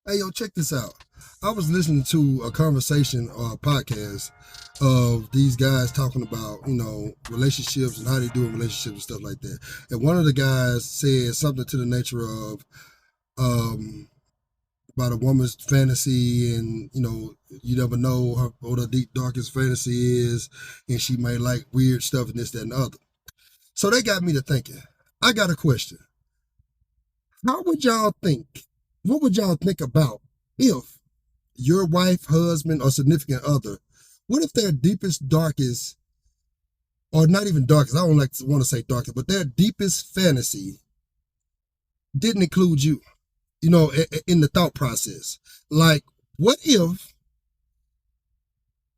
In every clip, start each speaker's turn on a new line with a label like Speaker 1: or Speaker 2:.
Speaker 1: Hey, yo, check this out. I was listening to a conversation or a podcast of these guys talking about, relationships and how they do in relationships and stuff like that. And one of the guys said something to the nature of um, about a woman's fantasy, and you never know what her deep darkest fantasy is, and she may like weird stuff and this, that, and the other. So they got me to thinking. I got a question. How would y'all think? What would y'all think about if your wife, husband, or significant other, what if their deepest, darkest, or not even darkest, I don't like to want to say darkest, but their deepest fantasy didn't include you, in the thought process? Like, what if,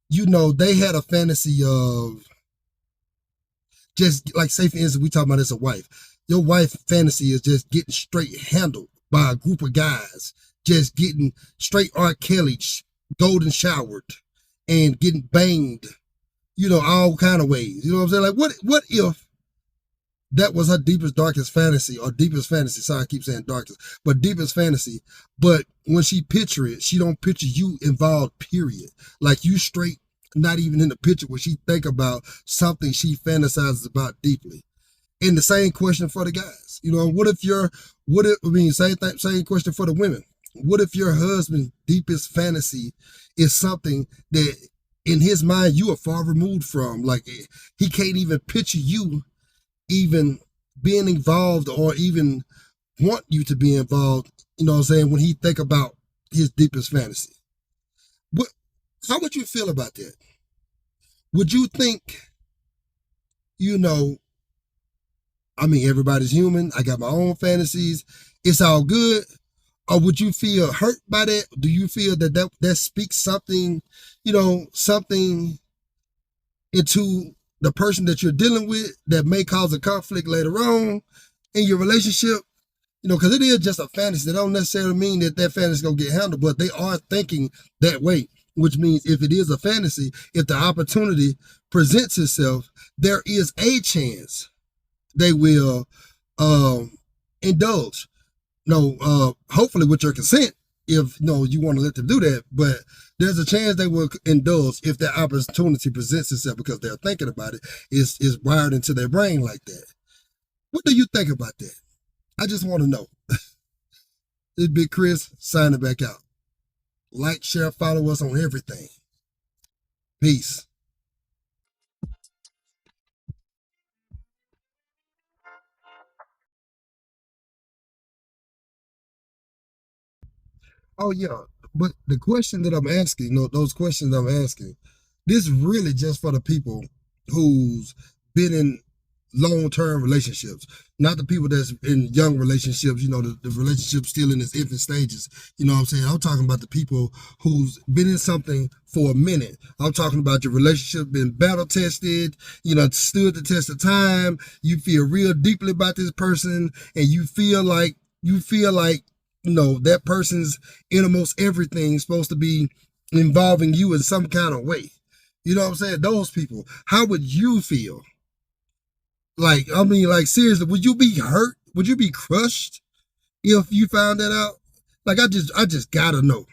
Speaker 1: they had a fantasy of just like, say, for instance, we talking about as a wife. Your wife fantasy is just getting straight handled by a group of guys, just getting straight R. Kelly, golden showered, and getting banged, all kind of ways. You know what I'm saying? Like, what if that was her deepest, darkest fantasy, or deepest fantasy? Sorry, I keep saying darkest, but deepest fantasy. But when she picture it, she don't picture you involved, period. Like, you straight, not even in the picture where she think about something she fantasizes about deeply. And the same question for the guys. Same question for the women. What if your husband's deepest fantasy is something that in his mind you are far removed from? Like, he can't even picture you even being involved or even want you to be involved, when he think about his deepest fantasy. How would you feel about that? Would you think, everybody's human. I got my own fantasies. It's all good. Or would you feel hurt by that? Do you feel that speaks something, something into the person that you're dealing with that may cause a conflict later on in your relationship? Because it is just a fantasy. That don't necessarily mean that fantasy is going to get handled, but they are thinking that way, which means if it is a fantasy, if the opportunity presents itself, there is a chance they will indulge. Hopefully with your consent, if you want to let them do that, but there's a chance they will indulge if that opportunity presents itself because they're thinking about it. Is wired into their brain like that. What do you think about that? I just want to know. This Big Chris signing back out. Like, share, follow us on everything. Peace. Oh yeah, but the question that I'm asking, those questions I'm asking, this really just for the people who's been in long-term relationships, not the people that's in young relationships. The relationship still in its infant stages. You know what I'm saying? I'm talking about the people who's been in something for a minute. I'm talking about your relationship been battle tested. Stood the test of time. You feel real deeply about this person, and you feel like that person's innermost everything is supposed to be involving you in some kind of way. You know what I'm saying? Those people, how would you feel? Like, seriously, would you be hurt? Would you be crushed if you found that out? Like, I just gotta know.